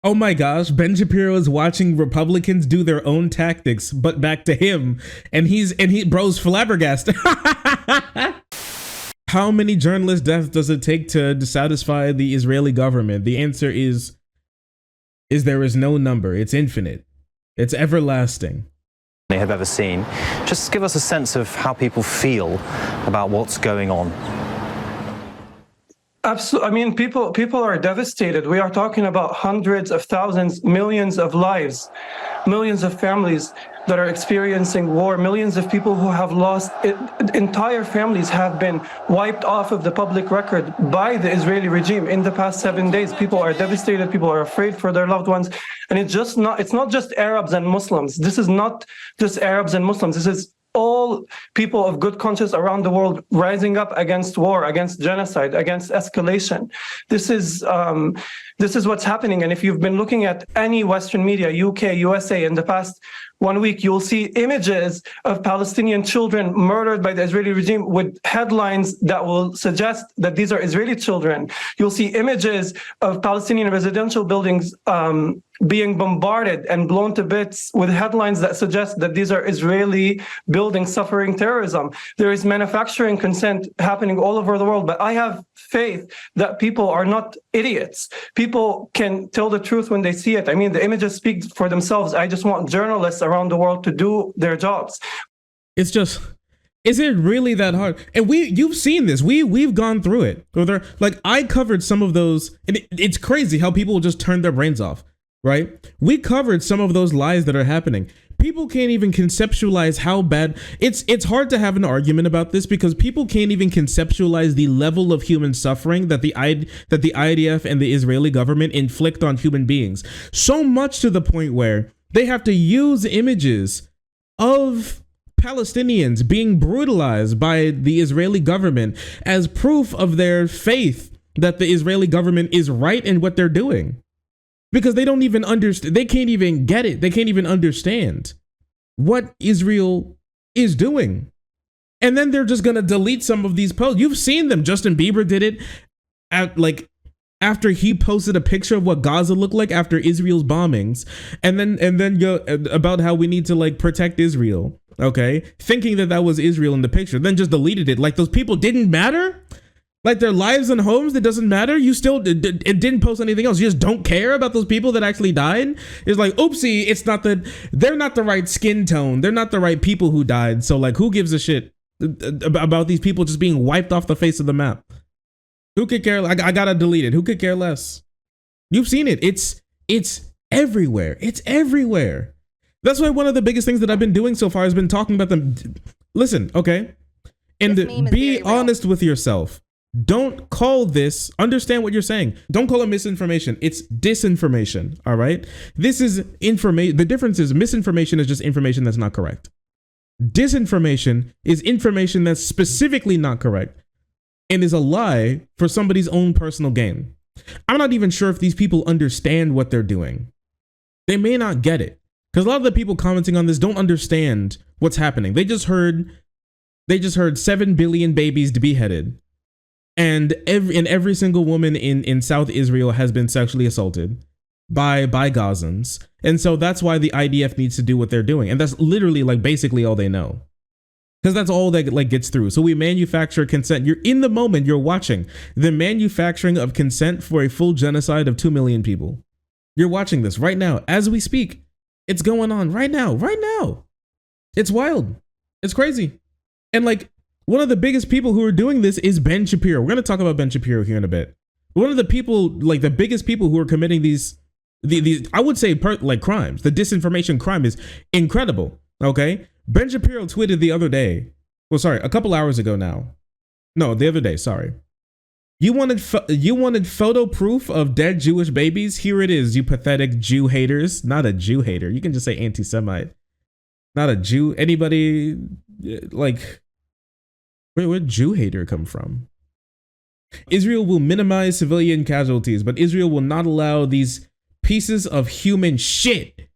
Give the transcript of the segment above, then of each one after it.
Oh my gosh, Ben Shapiro is watching Republicans do their own tactics, but back to him, and he bro's flabbergasted. How many journalist deaths does it take to satisfy the Israeli government? The answer is there is no number. It's infinite. It's everlasting. They have ever seen. Just give us a sense of how people feel about what's going on. Absolutely. I mean, people are devastated. We are talking about hundreds of thousands, millions of lives, millions of families that are experiencing war, millions of people who have lost it. Entire families have been wiped off of the public record by the Israeli regime in the past 7 days. People are devastated. People are afraid for their loved ones. And it's not just Arabs and Muslims. This is not just Arabs and Muslims. This is all people of good conscience around the world rising up against war, against genocide, against escalation. This is what's happening. And if you've been looking at any Western media, UK, USA, in the past 1 week, you'll see images of Palestinian children murdered by the Israeli regime with headlines that will suggest that these are Israeli children. You'll see images of Palestinian residential buildings being bombarded and blown to bits with headlines that suggest that these are Israeli buildings suffering terrorism. There is manufacturing consent happening all over the world, but I have faith that people are not idiots. People can tell the truth when they see it. I mean, the images speak for themselves. I just want journalists around the world to do their jobs. It's just, is it really that hard? And you've seen this. We've gone through it. Like, I covered some of those, and it's crazy how people will just turn their brains off. Right? We covered some of those lies that are happening. People can't even conceptualize how bad it's hard to have an argument about this because people can't even conceptualize the level of human suffering that the IDF and the Israeli government inflict on human beings. So much to the point where they have to use images of Palestinians being brutalized by the Israeli government as proof of their faith that the Israeli government is right in what they're doing. Because they don't even understand, they can't even get it. They can't even understand what Israel is doing. And then they're just gonna delete some of these posts. You've seen them. Justin Bieber did it after he posted a picture of what Gaza looked like after Israel's bombings, and then about how we need to protect Israel. Okay, thinking that was Israel in the picture, then just deleted it. Like those people didn't matter. Like their lives and homes, it doesn't matter. You still it didn't post anything else. You just don't care about those people that actually died. It's like, oopsie, they're not the right skin tone. They're not the right people who died. So who gives a shit about these people just being wiped off the face of the map? Who could care? I gotta delete it. Who could care less? You've seen it. It's everywhere. It's everywhere. That's why one of the biggest things that I've been doing so far has been talking about them. Listen, okay? And be honest with yourself. Don't call this, understand what you're saying. Don't call it misinformation. It's disinformation, all right? This is information. The difference is misinformation is just information that's not correct. Disinformation is information that's specifically not correct and is a lie for somebody's own personal gain. I'm not even sure if these people understand what they're doing. They may not get it because a lot of the people commenting on this don't understand what's happening. They just heard 7 billion babies to be beheaded. And every single woman in South Israel has been sexually assaulted by Gazans. And so that's why the IDF needs to do what they're doing. And that's literally basically all they know. Because that's all that gets through. So we manufacture consent. You're in the moment, you're watching the manufacturing of consent for a full genocide of 2 million people. You're watching this right now as we speak. It's going on right now. It's wild. It's crazy. And one of the biggest people who are doing this is Ben Shapiro. We're going to talk about Ben Shapiro here in a bit. One of the people, the biggest people who are committing these I would say crimes. The disinformation crime is incredible. Okay. Ben Shapiro tweeted the other day. Well, sorry, a couple hours ago now. No, the other day. Sorry. You wanted photo proof of dead Jewish babies? Here it is, you pathetic Jew haters. Not a Jew hater. You can just say anti-Semite. Not a Jew. Anybody where'd Jew hater come from? Israel will minimize civilian casualties, but Israel will not allow these pieces of human shit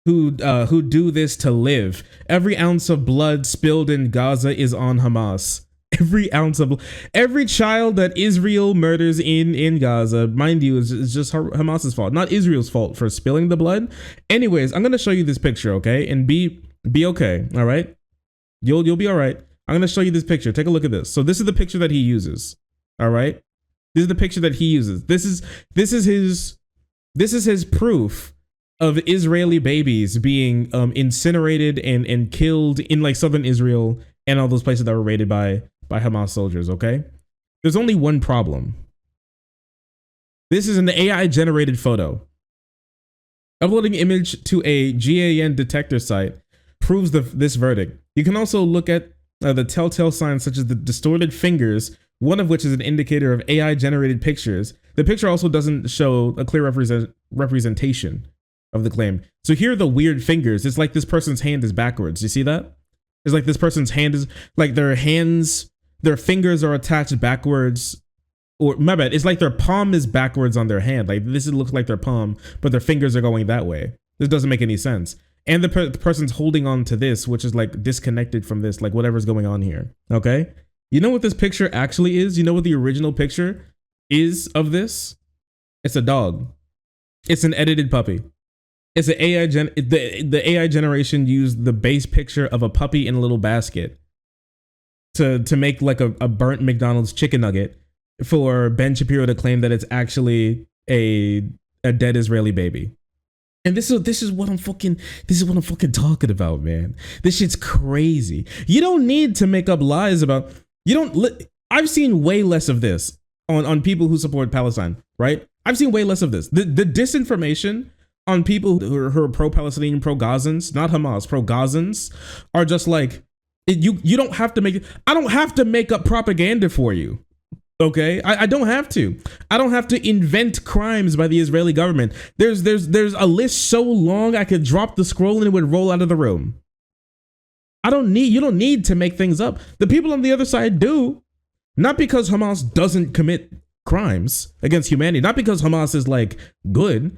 who do this to live. Every ounce of blood spilled in Gaza is on Hamas. Every ounce of every child that Israel murders in Gaza, mind you, is just Hamas's fault, not Israel's fault for spilling the blood. Anyways, I'm gonna show you this picture, okay, and be okay. All right, you'll be all right. I'm gonna show you this picture. Take a look at this. So this is the picture that he uses. All right, this is the picture that he uses. This is his proof of Israeli babies being incinerated and killed in like southern Israel and all those places that were raided by Hamas soldiers, okay? There's only one problem. This is an AI generated photo. Uploading image to a GAN detector site proves this verdict. You can also look at the telltale signs such as the distorted fingers, one of which is an indicator of AI generated pictures. The picture also doesn't show a clear representation of the claim. So here are the weird fingers. It's like this person's hand is backwards. You see that? It's like this person's hand is like their fingers are attached backwards, or my bad, it's like their palm is backwards on their hand. Like this looks like their palm, but their fingers are going that way. This doesn't make any sense. And the person's holding on to this, which is like disconnected from this, like whatever's going on here. Okay. You know what this picture actually is? You know what the original picture is of this? It's a dog. It's an edited puppy. It's an AI the AI generation used the base picture of a puppy in a little basket to make like a burnt McDonald's chicken nugget for Ben Shapiro to claim that it's actually a dead Israeli baby. And this is what I'm fucking talking about, man. This shit's crazy. You don't need to make up lies about I've seen way less of this on people who support Palestine, right? I've seen way less of this. The disinformation on people who are pro-Palestinian, pro-Gazans, not Hamas, pro-Gazans, are just like, you don't have to I don't have to make up propaganda for you. Okay, I don't have to. I don't have to invent crimes by the Israeli government. There's a list so long I could drop the scroll and it would roll out of the room. You don't need to make things up. The people on the other side do. Not because Hamas doesn't commit crimes against humanity, not because Hamas is like good,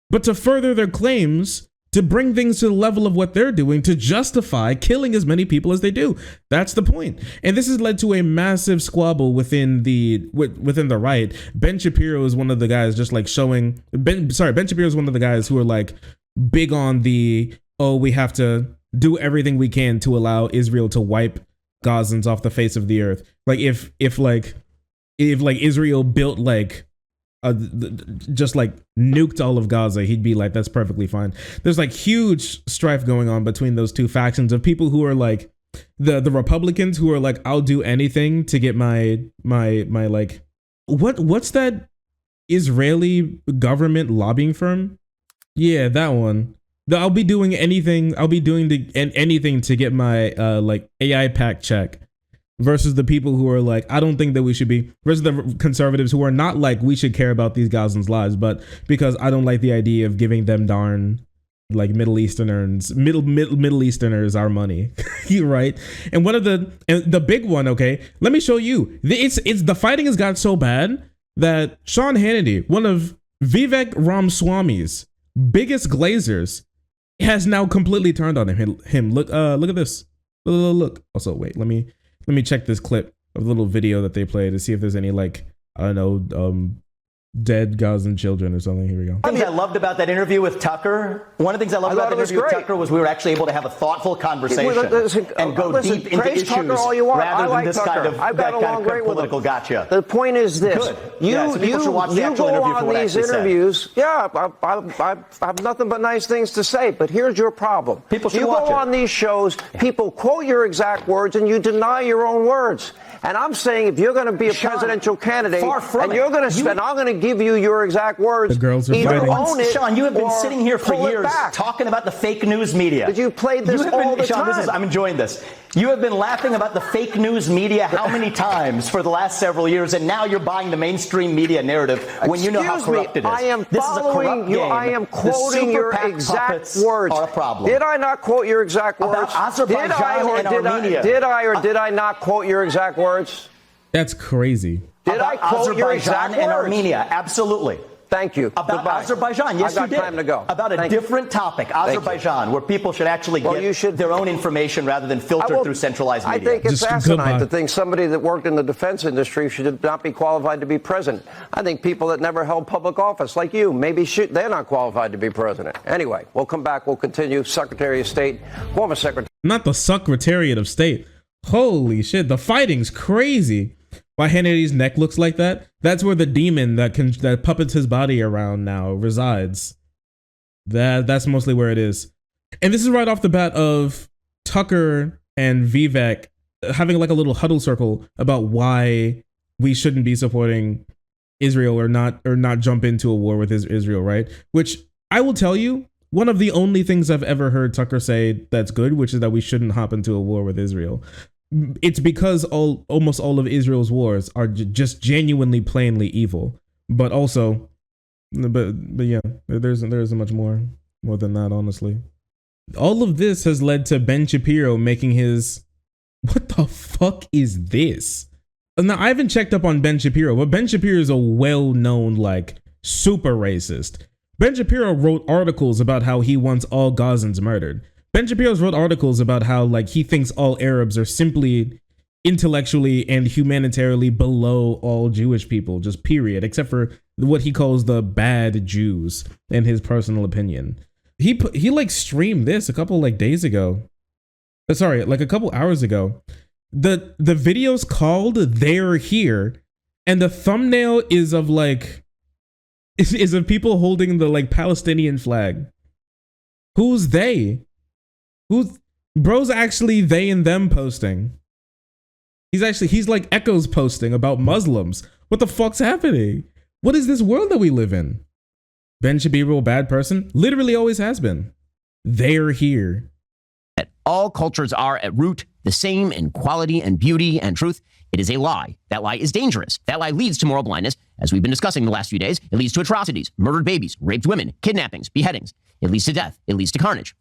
but to further their claims, to bring things to the level of what they're doing, to justify killing as many people as they do. That's the point. And this has led to a massive squabble within the right. Ben Shapiro is one of the guys just like showing Ben Shapiro is one of the guys who are like big on we have to do everything we can to allow Israel to wipe Gazans off the face of the earth. Like if Israel built like just like nuked all of Gaza, he'd be like, that's perfectly fine. There's like huge strife going on between those two factions of people who are like the Republicans who are like, I'll do anything to get my like what's that Israeli government lobbying firm? Yeah, that one. I'll be doing anything to get my like AI PAC check. Versus the people who are like, I don't think that we should be, versus the conservatives who are not like, we should care about these Gazans' lives, but because I don't like the idea of giving them darn like Middle Easterners our money, right? And the big one, okay, let me show you. It's the fighting has got so bad that Sean Hannity, one of Vivek Ramaswamy's biggest glazers, has now completely turned on him. Look at this. Look. Also, wait, let me check this clip of the little video that they played to see if there's any like, I don't know, dead Gazan children or something. Here we go. One of the things I loved about that interview with Tucker, was we were actually able to have a thoughtful conversation and go deep into issues rather than this kind of political gotcha. The point is this. You go on these interviews. Yeah, I have nothing but nice things to say, but here's your problem. People should watch it. You go on these shows, people quote your exact words, and you deny your own words. And I'm saying if you're going to be a presidential candidate and you're going to spend, I'm going to give you your exact words. The girls are either own it. Sean, you have been sitting here for years talking about the fake news media. But you played this all the time. I'm enjoying this. You have been laughing about the fake news media how many times for the last several years, and now you're buying the mainstream media narrative when you know how corrupt it is. I am following you. I am quoting your exact words. Are a problem. Did I not quote your exact words? About Azerbaijan and Armenia. Did I not quote your exact words? That's crazy. Did I quote your exact words? And Armenia? Absolutely. Thank you. About Goodbye. Azerbaijan. Yes, I've got you did. time to go. About a different topic, Azerbaijan, where people should actually get their own information rather than filtered through centralized media. I think it's Just asinine goodbye. to think somebody that worked in the defense industry should not be qualified to be president. I think people that never held public office, like you, maybe they're not qualified to be president. Anyway, we'll come back. We'll continue. Secretary of State, former Secretary. Not the Secretariat of State. Holy shit, the fighting's crazy. Why Hannity's neck looks like that? That's where the demon that puppets his body around now resides. That's mostly where it is. And this is right off the bat of Tucker and Vivek having like a little huddle circle about why we shouldn't be supporting Israel or not jump into a war with Israel, right? Which I will tell you, one of the only things I've ever heard Tucker say that's good, which is that we shouldn't hop into a war with Israel. It's because almost all of Israel's wars are just genuinely plainly evil, but also, but yeah, there isn't much more than that, honestly. All of this has led to Ben Shapiro making his, what the fuck is this? Now, I haven't checked up on Ben Shapiro, but Ben Shapiro is a well-known, like, super racist. Ben Shapiro wrote articles about how he wants all Gazans murdered. Ben Shapiro's wrote articles about how, like, he thinks all Arabs are simply intellectually and humanitarianly below all Jewish people, just period, except for what he calls the bad Jews, in his personal opinion. He like streamed this a couple like days ago. Sorry, like a couple hours ago. The video's called "They're Here," and the thumbnail is of like is of people holding the like Palestinian flag. Who's they? Bro's actually they and them posting. He's like Echoes posting about Muslims. What the fuck's happening? What is this world that we live in? Ben Shapiro, a bad person? Literally always has been. They're here. All cultures are at root the same in quality and beauty and truth. It is a lie. That lie is dangerous. That lie leads to moral blindness. As we've been discussing the last few days, it leads to atrocities, murdered babies, raped women, kidnappings, beheadings. It leads to death. It leads to carnage.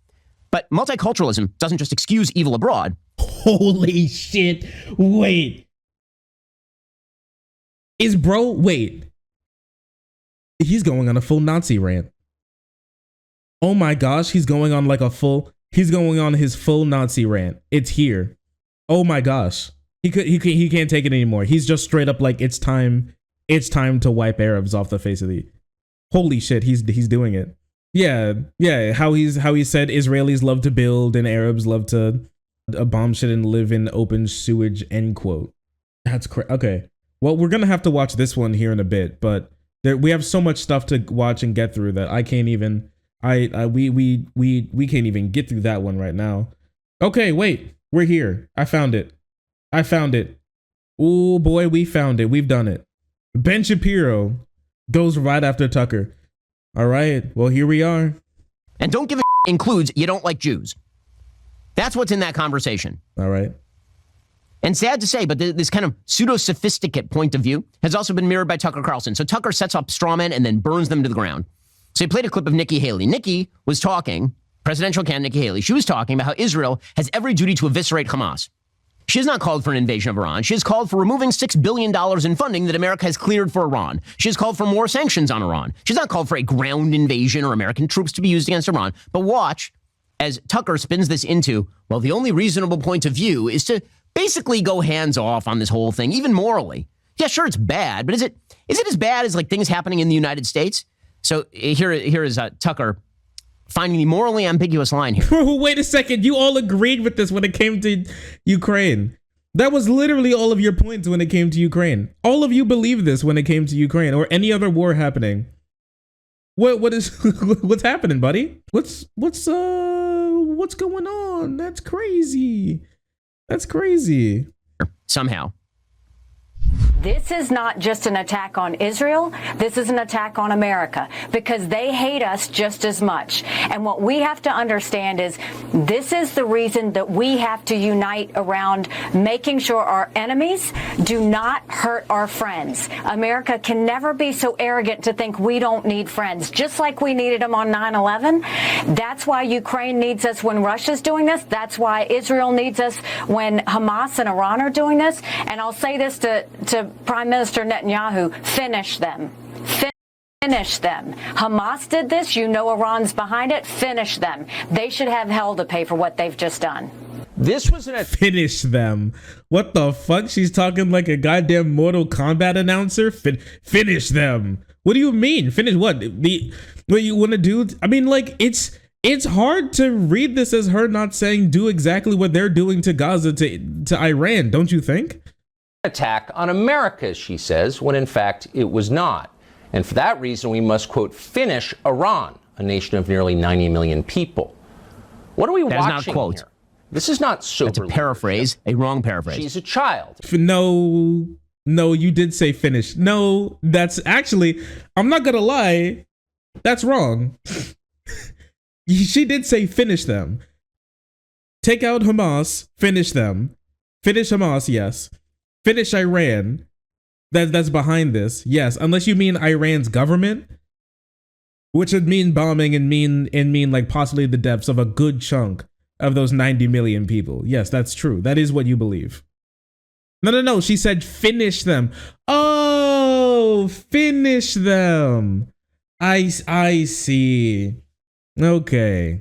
But multiculturalism doesn't just excuse evil abroad. Holy shit. Wait. Wait. He's going on a full Nazi rant. Oh my gosh, he's going on his full Nazi rant. It's here. Oh my gosh. He can't take it anymore. He's just straight up like, it's time to wipe Arabs off the face of the. Holy shit, he's doing it. Yeah, how he said Israelis love to build and Arabs love to bomb shit and live in open sewage, end quote. That's crazy. Okay. Well, we're gonna have to watch this one here in a bit, but we have so much stuff to watch and get through that I can't even we can't even get through that one right now. Okay, wait. We're here. I found it. Oh boy, we found it. We've done it. Ben Shapiro goes right after Tucker. All right, well, here we are. And don't give a includes you don't like Jews. That's what's in that conversation. All right. And sad to say, but this kind of pseudo-sophisticate point of view has also been mirrored by Tucker Carlson. So Tucker sets up straw men and then burns them to the ground. So he played a clip of Nikki Haley. Nikki was talking, presidential candidate Nikki Haley, she was talking about how Israel has every duty to eviscerate Hamas. She has not called for an invasion of Iran. She has called for removing $6 billion in funding that America has cleared for Iran. She has called for more sanctions on Iran. She's not called for a ground invasion or American troops to be used against Iran. But watch as Tucker spins this into, well, the only reasonable point of view is to basically go hands off on this whole thing, even morally. Yeah, sure, it's bad, but is it as bad as like things happening in the United States? So here is Tucker finding the morally ambiguous line here. Wait a second. You all agreed with this when it came to Ukraine. That was literally all of your points when it came to Ukraine. All of you believe this when it came to Ukraine or any other war happening. What's happening, buddy? What's going on? That's crazy. Somehow. This is not just an attack on Israel. This is an attack on America because they hate us just as much. And what we have to understand is this is the reason that we have to unite around making sure our enemies do not hurt our friends. America can never be so arrogant to think we don't need friends, just like we needed them on 9/11. That's why Ukraine needs us when Russia's doing this. That's why Israel needs us when Hamas and Iran are doing this. And I'll say this to Prime Minister Netanyahu, finish them. Finish them. Hamas did this. You know Iran's behind it. Finish them. They should have hell to pay for what they've just done. This was an Finish them. What the fuck? She's talking like a goddamn Mortal Kombat announcer. Finish them. What do you mean? Finish what? What you want to do? I mean, like, it's hard to read this as her not saying do exactly what they're doing to Gaza to Iran, don't you think? Attack on America, she says, when in fact it was not. And for that reason, we must, quote, finish Iran, a nation of nearly 90 million people. What are we watching not quote. here? This is not sober. That's a paraphrase, a wrong paraphrase. She's a child. No, you did say finish. No, that's actually, I'm not gonna lie, that's wrong. She did say finish them. Take out Hamas, finish them. Finish Hamas, yes. Finish Iran. That's behind this, yes. Unless you mean Iran's government, which would mean bombing and mean like possibly the deaths of a good chunk of those 90 million people. Yes, that's true. That is what you believe. No. She said finish them. Oh, finish them. I see. Okay.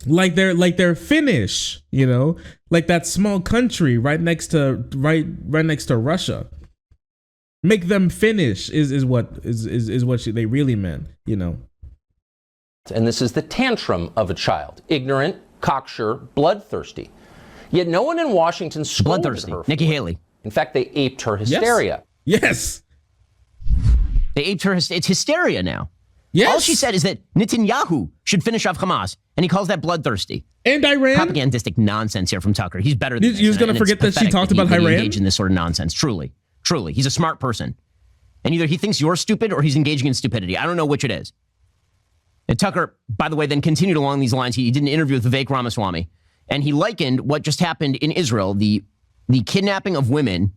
Like they're Finnish, you know, like that small country right next to Russia. Make them finish is what they really meant, you know. And this is the tantrum of a child, ignorant, cocksure, bloodthirsty. Yet no one in Washington scolded her. Nikki Haley. In fact, they aped her hysteria. Yes. They aped her. It's hysteria now. Yes. All she said is that Netanyahu should finish off Hamas, and he calls that bloodthirsty. And Iran. Propagandistic nonsense here from Tucker. He's better than this. You're going to forget that she talked about Iran? Engage in this sort of nonsense. Truly. He's a smart person. And either he thinks you're stupid or he's engaging in stupidity. I don't know which it is. And Tucker, by the way, then continued along these lines. He did an interview with Vivek Ramaswamy, and he likened what just happened in Israel, the kidnapping of women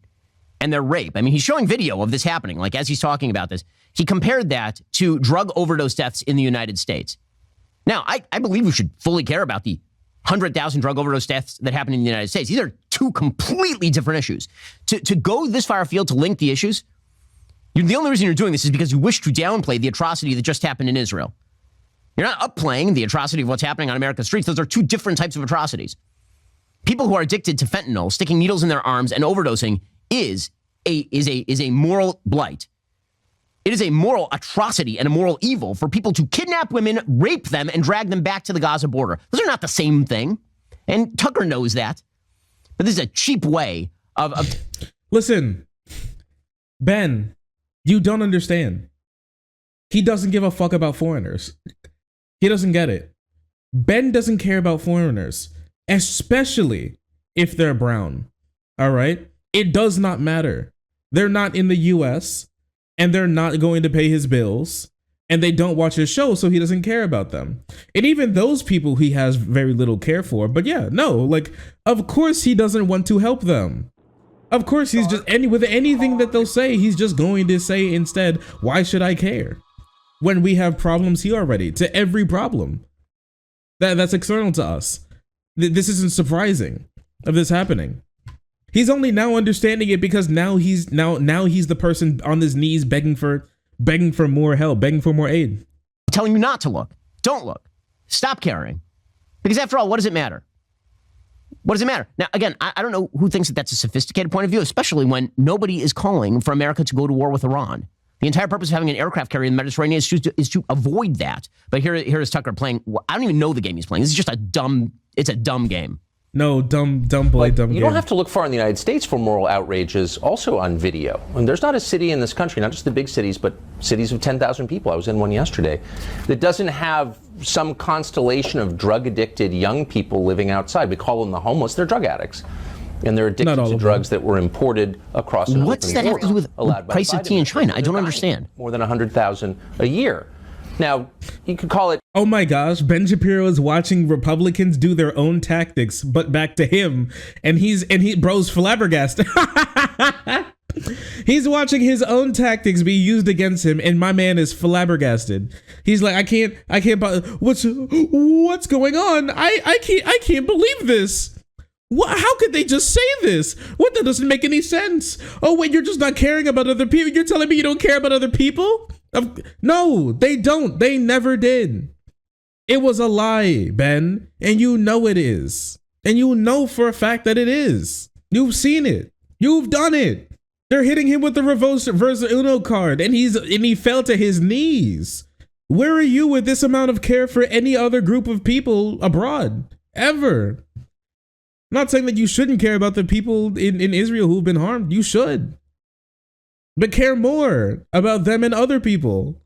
and their rape. I mean, he's showing video of this happening, like as he's talking about this. He compared that to drug overdose deaths in the United States. Now, I believe we should fully care about the 100,000 drug overdose deaths that happen in the United States. These are two completely different issues. To go this far afield to link the issues, the only reason you're doing this is because you wish to downplay the atrocity that just happened in Israel. You're not upplaying the atrocity of what's happening on America's streets. Those are two different types of atrocities. People who are addicted to fentanyl, sticking needles in their arms and overdosing is a moral blight. It is a moral atrocity and a moral evil for people to kidnap women, rape them, and drag them back to the Gaza border. Those are not the same thing. And Tucker knows that. But this is a cheap way of... Listen, Ben, you don't understand. He doesn't give a fuck about foreigners. He doesn't get it. Ben doesn't care about foreigners, especially if they're brown. All right? It does not matter. They're not in the US, and they're not going to pay his bills, and they don't watch his show, so he doesn't care about them. And even those people he has very little care for. But yeah, no, like, of course he doesn't want to help them. Of course he's just, with anything that they'll say, he's just going to say instead, why should I care? When we have problems here already, to every problem. That's external to us. This isn't surprising of this happening. He's only now understanding it because now he's the person on his knees begging for more help, begging for more aid. Telling you not to look. Don't look. Stop caring. Because after all, what does it matter? What does it matter? Now, again, I don't know who thinks that that's a sophisticated point of view, especially when nobody is calling for America to go to war with Iran. The entire purpose of having an aircraft carrier in the Mediterranean is to avoid that. But here is Tucker playing. I don't even know the game he's playing. This is just a dumb game. No, dumb boy, dumb game. You don't have to look far in the United States for moral outrages also on video. And there's not a city in this country, not just the big cities, but cities of 10,000 people. I was in one yesterday that doesn't have some constellation of drug-addicted young people living outside. We call them the homeless. They're drug addicts. And they're addicted to drugs that were imported across an What's that have to do with the price of tea in China? I don't understand. More than 100,000 a year. Now, you could call it... Oh my gosh, Ben Shapiro is watching Republicans do their own tactics, but back to him. And bro's flabbergasted. He's watching his own tactics be used against him, and my man is flabbergasted. He's like, I can't, what's going on? I can't believe this. What? How could they just say this? That doesn't make any sense. Oh wait, you're just not caring about other people. You're telling me you don't care about other people? No, they don't. They never did. It was a lie, Ben, and you know it is. And you know for a fact that it is. You've seen it. You've done it. They're hitting him with the reverse Uno card, and he fell to his knees. Where are you with this amount of care for any other group of people abroad? Ever. I'm not saying that you shouldn't care about the people in Israel who've been harmed. You should. But care more about them and other people.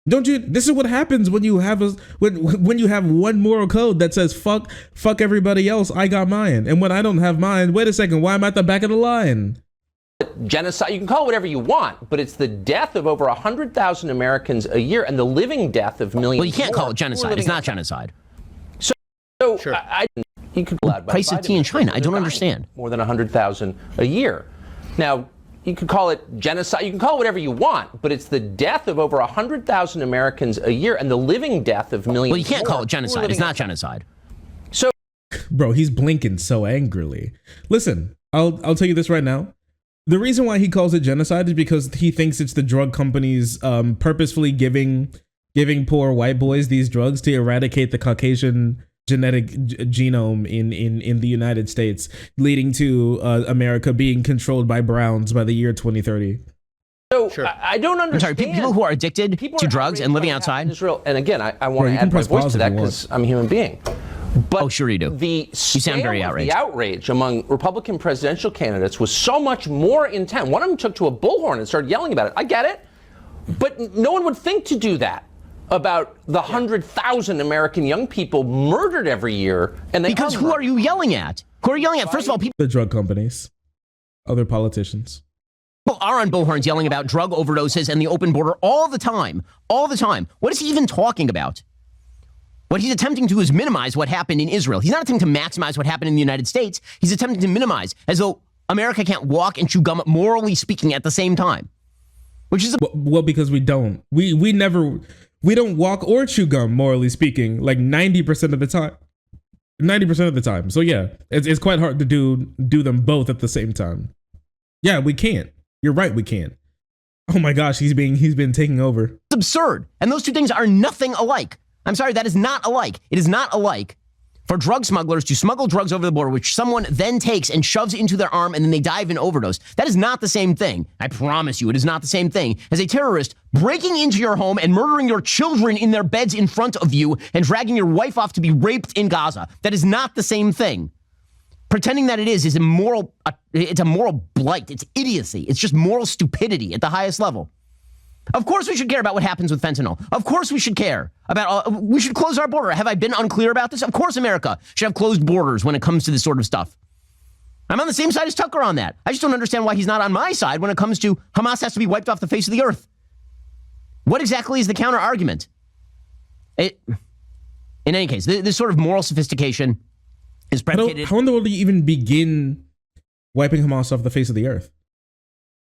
Don't you? This is what happens when you have when you have one moral code that says fuck everybody else. I got mine, and when I don't have mine, wait a second. Why am I at the back of the line? Genocide. You can call it whatever you want, but it's the death of over 100,000 Americans a year and the living death of millions. Well, you can't more. call it genocide. It's not genocide. So sure. He could be allowed by price of tea in China. I don't understand. More than 100,000 a year. Now, you could call it genocide. You can call it whatever you want, but it's the death of over 100,000 Americans a year and the living death of millions. Well, you can't call it genocide. It's not genocide. So, bro, he's blinking so angrily. Listen, I'll tell you this right now. The reason why he calls it genocide is because he thinks it's the drug companies purposefully giving poor white boys these drugs to eradicate the Caucasian genetic genome in the United States, leading to America being controlled by browns by the year 2030. So sure. I don't understand. I'm sorry, people who are addicted to drugs and living outside Israel. And again, I want to add my voice to that because I'm a human being. But oh, sure you do. The you sound very outraged. The outrage among Republican presidential candidates was so much more intense. One of them took to a bullhorn and started yelling about it. I get it. But no one would think to do that about the 100,000 American young people murdered every year. And they because who are you yelling at? Who are you yelling at? First of all, people. The drug companies, other politicians. People are on bullhorns yelling about drug overdoses and the open border all the time. All the time. What is he even talking about? What he's attempting to do is minimize what happened in Israel. He's not attempting to maximize what happened in the United States. He's attempting to minimize, as though America can't walk and chew gum, morally speaking, at the same time. Which is well, because we don't. We don't walk or chew gum, morally speaking, like 90% of the time. 90% of the time. So yeah, it's quite hard to do them both at the same time. Yeah, we can't. You're right, we can't. Oh my gosh, he's been taking over. It's absurd. And those two things are nothing alike. I'm sorry, that is not alike. It is not alike for drug smugglers to smuggle drugs over the border, which someone then takes and shoves into their arm and then they die of an overdose. That is not the same thing. I promise you, it is not the same thing as a terrorist breaking into your home and murdering your children in their beds in front of you and dragging your wife off to be raped in Gaza. That is not the same thing. Pretending that it is immoral. It's a moral blight. It's idiocy. It's just moral stupidity at the highest level. Of course we should care about what happens with fentanyl. Of course we should care about, we should close our border. Have I been unclear about this? Of course America should have closed borders when it comes to this sort of stuff. I'm on the same side as Tucker on that. I just don't understand why he's not on my side when it comes to Hamas has to be wiped off the face of the earth. What exactly is the counter argument? In any case, this sort of moral sophistication is predicated. How in the world do you even begin wiping Hamas off the face of the earth?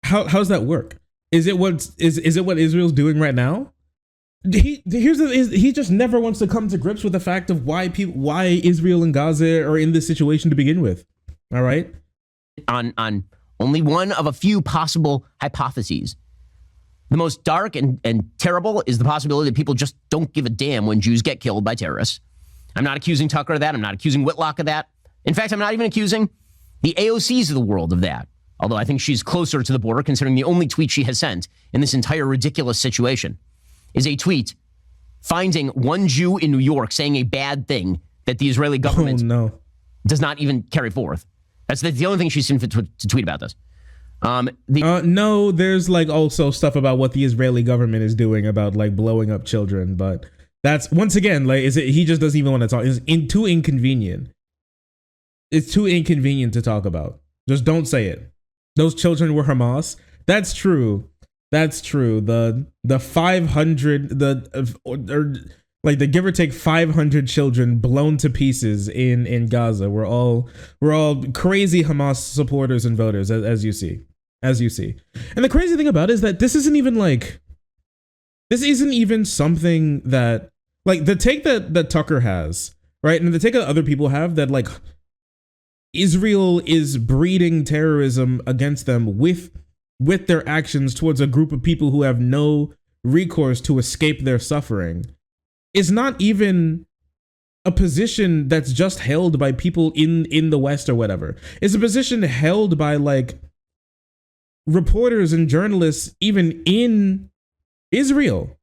How does that work? Is it what Israel's doing right now? He just never wants to come to grips with the fact of why Israel and Gaza are in this situation to begin with. All right. On only one of a few possible hypotheses. The most dark and terrible is the possibility that people just don't give a damn when Jews get killed by terrorists. I'm not accusing Tucker of that. I'm not accusing Whitlock of that. In fact, I'm not even accusing the AOCs of the world of that. Although I think she's closer to the border, considering the only tweet she has sent in this entire ridiculous situation is a tweet finding one Jew in New York saying a bad thing that the Israeli government does not even carry forth. That's the only thing she's seen to tweet about this. No, there's like also stuff about what the Israeli government is doing about like blowing up children, but that's once again like he just doesn't even want to talk. It's too inconvenient. It's too inconvenient to talk about. Just don't say it. Those children were Hamas. That's true. That's true. The 500 like the give or take 500 children blown to pieces in Gaza. We're all crazy Hamas supporters and voters, as you see. And the crazy thing about it is that this isn't even something that like the take that Tucker has, right? And the take that other people have that like Israel is breeding terrorism against them with their actions towards a group of people who have no recourse to escape their suffering is not even a position that's just held by people in the West or whatever. It's a position held by like reporters and journalists even in Israel.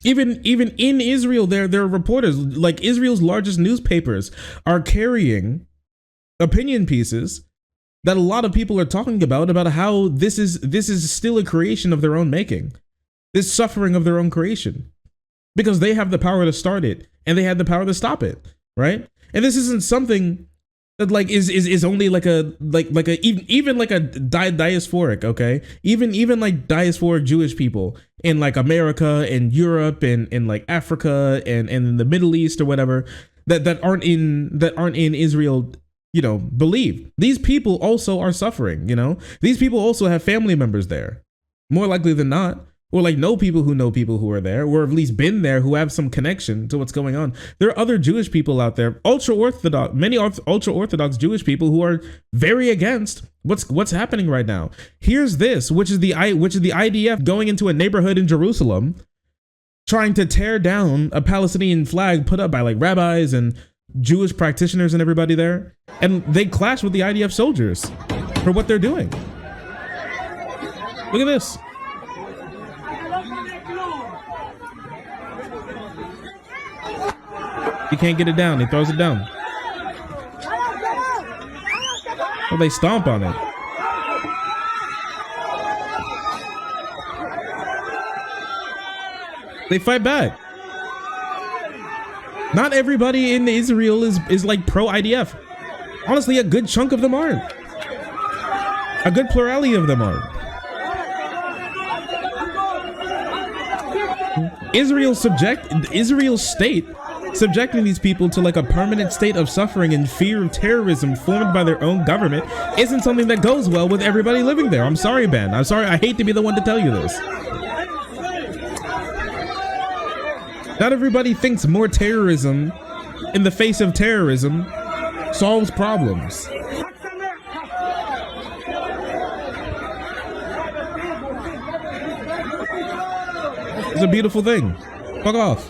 Even in Israel, there are reporters, like Israel's largest newspapers are carrying opinion pieces that a lot of people are talking about how this is still a creation of their own making, this suffering of their own creation, because they have the power to start it and they had the power to stop it, right? And this isn't something that like is only like a even like a diasporic, okay? Even like diasporic Jewish people in like America and Europe and in like Africa and in the Middle East or whatever that aren't in Israel, you know, believe. These people also are suffering, you know? These people also have family members there, more likely than not, or like know people who are there, or have at least been there, who have some connection to what's going on. There are other Jewish people out there, many ultra-Orthodox Jewish people who are very against what's happening right now. Here's this, which is the IDF going into a neighborhood in Jerusalem, trying to tear down a Palestinian flag put up by like rabbis and Jewish practitioners and everybody there, and they clash with the IDF soldiers for what they're doing. Look at this. He can't get it down. He throws it down. Well, they stomp on it. They fight back. Not everybody in Israel is like pro IDF. Honestly, a good chunk of them aren't. A good plurality of them aren't. Israel's state subjecting these people to like a permanent state of suffering and fear of terrorism formed by their own government isn't something that goes well with everybody living there. I'm sorry, Ben. I'm sorry. I hate to be the one to tell you this. Not everybody thinks more terrorism in the face of terrorism solves problems. It's a beautiful thing. Fuck off.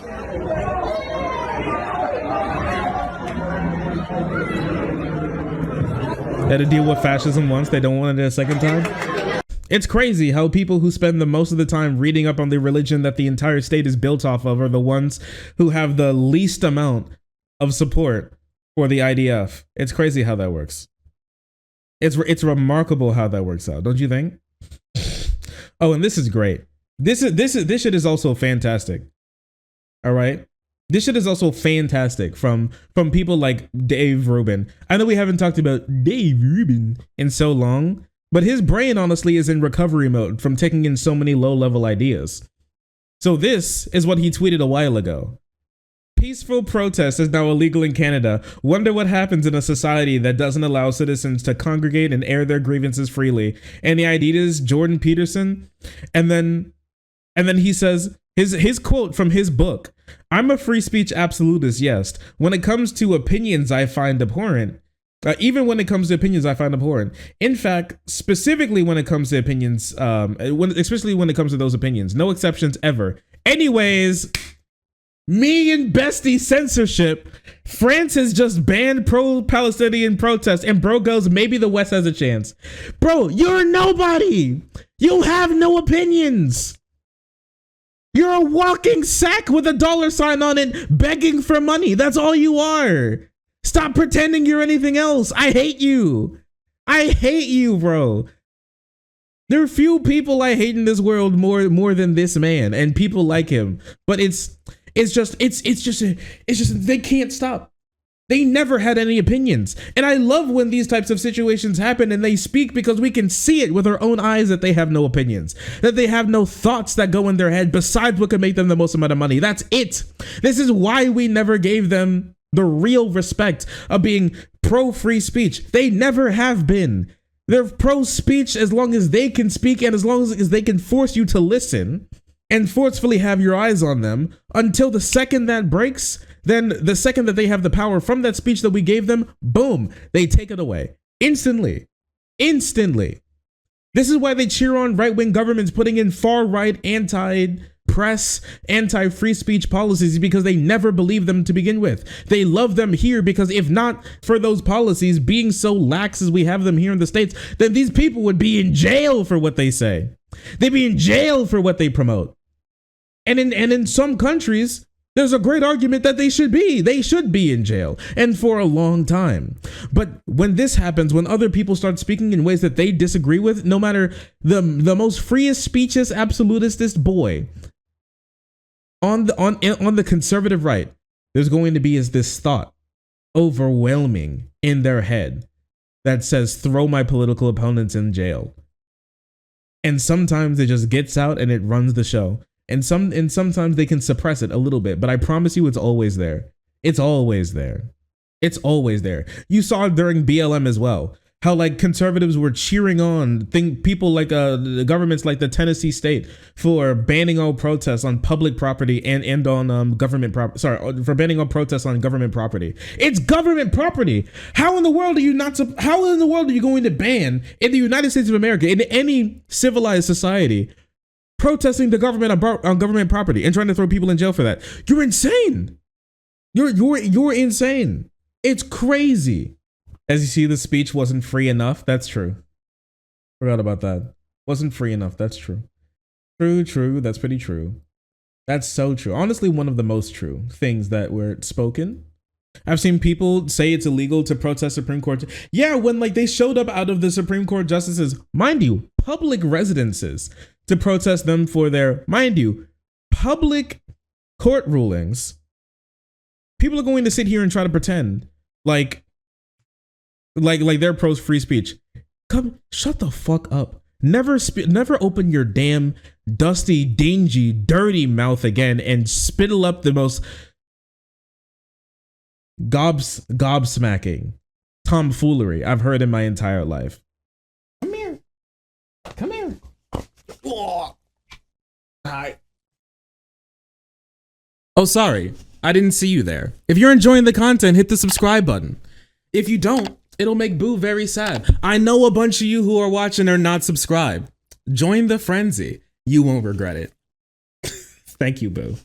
Had to deal with fascism once, they don't want it a second time. It's crazy how people who spend the most of the time reading up on the religion that the entire state is built off of are the ones who have the least amount of support for the IDF. It's crazy how that works. It's remarkable how that works out, don't you think? Oh, and this is great. This shit is also fantastic. All right. This shit is also fantastic from people like Dave Rubin. I know we haven't talked about Dave Rubin in so long, but his brain honestly is in recovery mode from taking in so many low-level ideas. So this is what he tweeted a while ago. Peaceful protest is now illegal in Canada. Wonder what happens in a society that doesn't allow citizens to congregate and air their grievances freely. And the idea is Jordan Peterson. And then he says, his quote from his book, "I'm a free speech absolutist, yes. When it comes to opinions, I find abhorrent. Even when it comes to opinions, I find abhorrent. In fact, specifically when it comes to opinions, especially when it comes to those opinions, no exceptions ever. Anyways, me and Bestie censorship. France has just banned pro-Palestinian protests, and bro goes, maybe the West has a chance. Bro, you're nobody. You have no opinions. You're a walking sack with a $sign on it, begging for money. That's all you are. Stop pretending you're anything else. I hate you. I hate you, bro. There are few people I hate in this world more than this man and people like him. But it's just they can't stop. They never had any opinions. And I love when these types of situations happen and they speak, because we can see it with our own eyes that they have no opinions, that they have no thoughts that go in their head besides what could make them the most amount of money. That's it. This is why we never gave them the real respect of being pro-free speech. They never have been. They're pro-speech as long as they can speak and as long as they can force you to listen and forcefully have your eyes on them, until the second that breaks, then the second that they have the power from that speech that we gave them, boom, they take it away. Instantly. This is why they cheer on right-wing governments putting in far-right, press anti-free speech policies because they never believed them to begin with. They love them here because if not for those policies being so lax as we have them here in the States, then these people would be in jail for what they say. They'd be in jail for what they promote. And in some countries, there's a great argument that they should be in jail, and for a long time. But when this happens, when other people start speaking in ways that they disagree with, no matter the most freest speechest absolutist boy on the conservative right, there's going to be this thought overwhelming in their head that says, throw my political opponents in jail. And sometimes it just gets out and it runs the show. And sometimes they can suppress it a little bit, but I promise you it's always there. It's always there. It's always there. You saw during BLM as well, how like conservatives were cheering on people like the governments like the Tennessee state for banning all protests on public property and on government property. Sorry, for banning all protests on government property. It's government property. How in the world are you going to ban in the United States of America, in any civilized society, protesting the government on government property and trying to throw people in jail for that? You're insane. You're insane. It's crazy. As you see, the speech wasn't free enough. That's true. Forgot about that. Wasn't free enough. That's true. True. That's pretty true. That's so true. Honestly, one of the most true things that were spoken. I've seen people say it's illegal to protest Supreme Court. Yeah, when like they showed up out of the Supreme Court justices, mind you, public residences, to protest them for their, mind you, public court rulings. People are going to sit here and try to pretend like they're pro free speech. Come, shut the fuck up. Never open your damn dusty, dingy, dirty mouth again and spittle up the most gobsmacking tomfoolery I've heard in my entire life. Come here. Oh. Hi. Oh, sorry. I didn't see you there. If you're enjoying the content, hit the subscribe button. If you don't, it'll make Boo very sad. I know a bunch of you who are watching are not subscribed. Join the frenzy. You won't regret it. Thank you, Boo.